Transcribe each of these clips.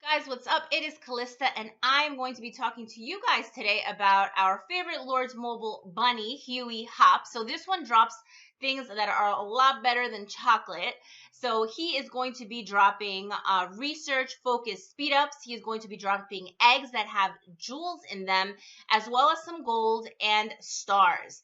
Guys, what's up? It is Calysta, and I'm going to be talking to you guys today about our favorite Lord's Mobile bunny, Huey Hop. So this one drops things that are a lot better than chocolate. So he is going to be dropping research focused speed ups. He is going to be dropping eggs that have jewels in them, as well as some gold and stars.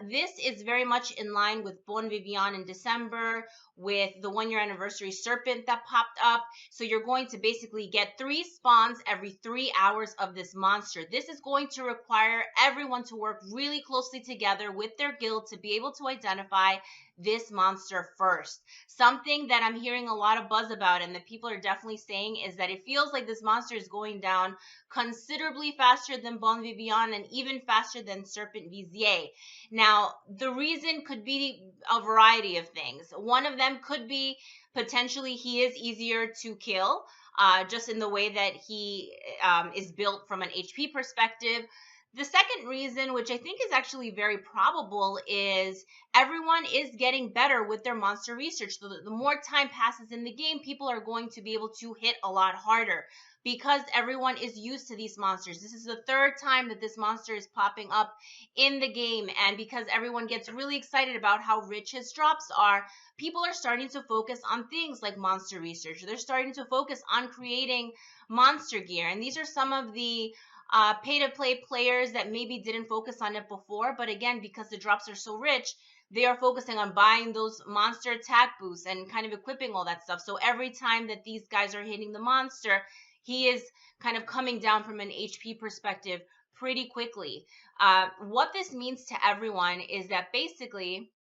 This is very much in line with Bon Vivant in December, with the 1 year anniversary serpent that popped up. So you're going to basically get 3 spawns every 3 hours of this monster. This is going to require everyone to work really closely together with their guild to be able to identify this monster first. Something that I'm hearing a lot of buzz about and that people are definitely saying is that it feels like this monster is going down considerably faster than Bon Vivant and even faster than Serpent Vizier. Now, the reason could be a variety of things. One of them could be potentially he is easier to kill, just in the way that he is built from an HP perspective. The second reason, which I think is actually very probable, is everyone is getting better with their monster research. The more time passes in the game, people are going to be able to hit a lot harder because everyone is used to these monsters. This is the third time that this monster is popping up in the game, and because everyone gets really excited about how rich his drops are, people are starting to focus on things like monster research. They're starting to focus on creating monster gear, and these are some of the pay-to-play players that maybe didn't focus on it before, but again, because the drops are so rich, they are focusing on buying those monster attack boosts and kind of equipping all that stuff. So every time that these guys are hitting the monster, he is kind of coming down from an HP perspective pretty quickly. What this means to everyone is that basically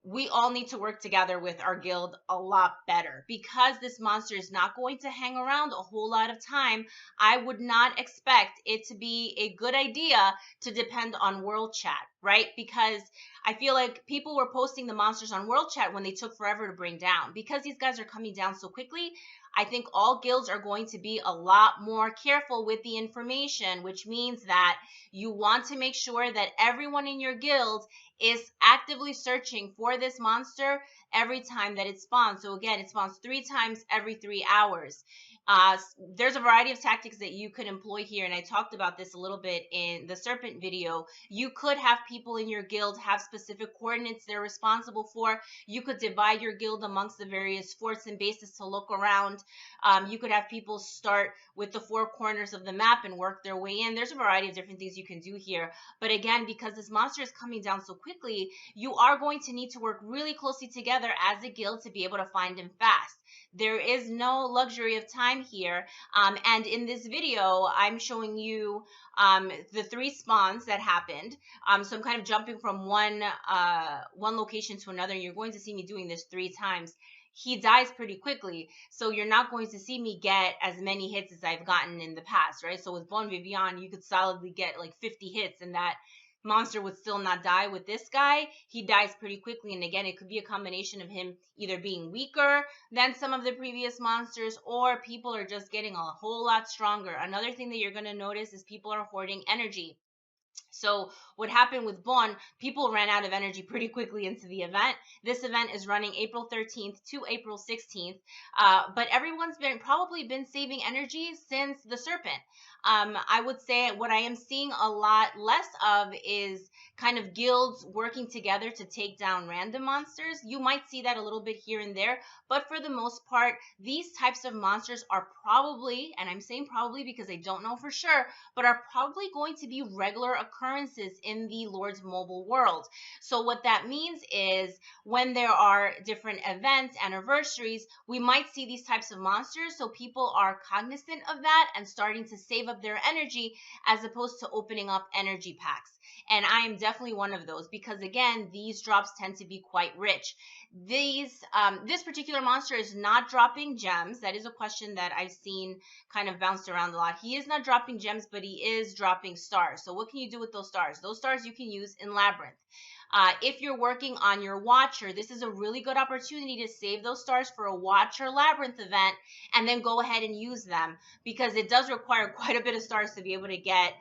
we all need to work together with our guild a lot better because this monster is not going to hang around a whole lot of time. I would not expect it to be a good idea to depend on world chat, right? Because I feel like people were posting the monsters on world chat when they took forever to bring down. Because these guys are coming down so quickly, I think all guilds are going to be a lot more careful with the information, which means that you want to make sure that everyone in your guild is actively searching for this monster every time that it spawns. So again, it spawns 3 times every 3 hours. There's a variety of tactics that you could employ here, and I talked about this a little bit in the serpent video. You could have people in your guild have specific coordinates they're responsible for. You could divide your guild amongst the various forts and bases to look around. You could have people start with the 4 corners of the map and work their way in. There's a variety of different things you can do here. But again, because this monster is coming down so quickly, you are going to need to work really closely together as a guild to be able to find him fast. There is no luxury of time here. And in this video, I'm showing you the 3 spawns that happened. So I'm kind of jumping from one location to another. You're going to see me doing this 3 times. He dies pretty quickly, so you're not going to see me get as many hits as I've gotten in the past, right? So with Bon Vivant, you could solidly get like 50 hits and that monster would still not die. With this guy, he dies pretty quickly, and again, it could be a combination of him either being weaker than some of the previous monsters, or people are just getting a whole lot stronger. Another thing that you're going to notice is people are hoarding energy. So what happened with Bon, people ran out of energy pretty quickly into the event. This event is running April 13th to April 16th, but everyone's probably been saving energy since the Serpent. I would say what I am seeing a lot less of is kind of guilds working together to take down random monsters. You might see that a little bit here and there, but for the most part, these types of monsters are probably, and I'm saying probably because I don't know for sure, but are probably going to be regular occurrences in the Lord's Mobile world. So what that means is when there are different events, anniversaries, we might see these types of monsters, so people are cognizant of that and starting to save up their energy as opposed to opening up energy packs. And I am definitely one of those because again, these drops tend to be quite rich. This particular monster is not dropping gems. That is a question that I've seen kind of bounced around a lot. He is not dropping gems, but he is dropping stars. So what can you do with those stars? Those stars you can use in Labyrinth. If you're working on your Watcher, this is a really good opportunity to save those stars for a Watcher Labyrinth event and then go ahead and use them, because it does require quite a bit of stars to be able to get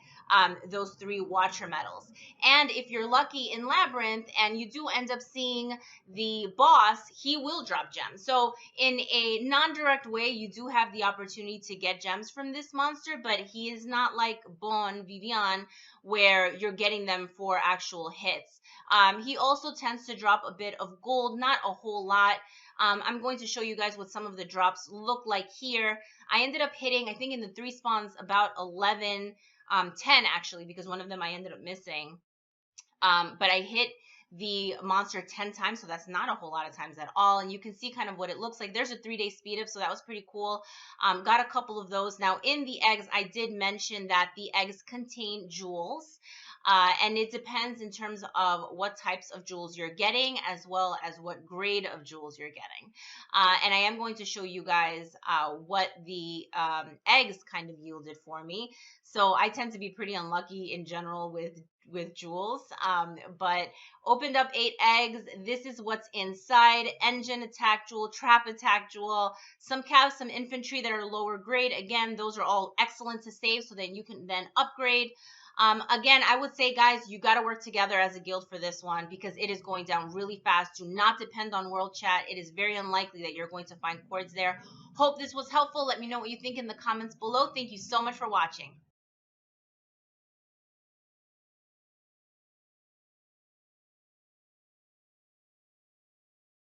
those 3 Watcher medals. And if you're lucky in Labyrinth and you do end up seeing the boss, he will drop gems. So in a non-direct way, you do have the opportunity to get gems from this monster, but he is not like Bon Vivian where you're getting them for actual hits. He also tends to drop a bit of gold, not a whole lot. I'm going to show you guys what some of the drops look like here. I ended up hitting, I think in the 3 spawns, about 11, 10 actually, because one of them I ended up missing. But I hit the monster 10 times, so that's not a whole lot of times at all. And you can see kind of what it looks like. There's a 3-day speed up, so that was pretty cool. Got a couple of those. Now in the eggs, I did mention that the eggs contain jewels. And it depends in terms of what types of jewels you're getting, as well as what grade of jewels you're getting. And I am going to show you guys what the eggs kind of yielded for me. So I tend to be pretty unlucky in general with jewels, but opened up 8 eggs. This is what's inside: engine attack jewel, trap attack jewel, some calves, some infantry that are lower grade. Again, those are all excellent to save so that you can then upgrade. Again, I would say, guys, you got to work together as a guild for this one, because it is going down really fast. Do not depend on world chat. It is very unlikely that you're going to find cords there. Hope this was helpful. Let me know what you think in the comments below. Thank you so much for watching.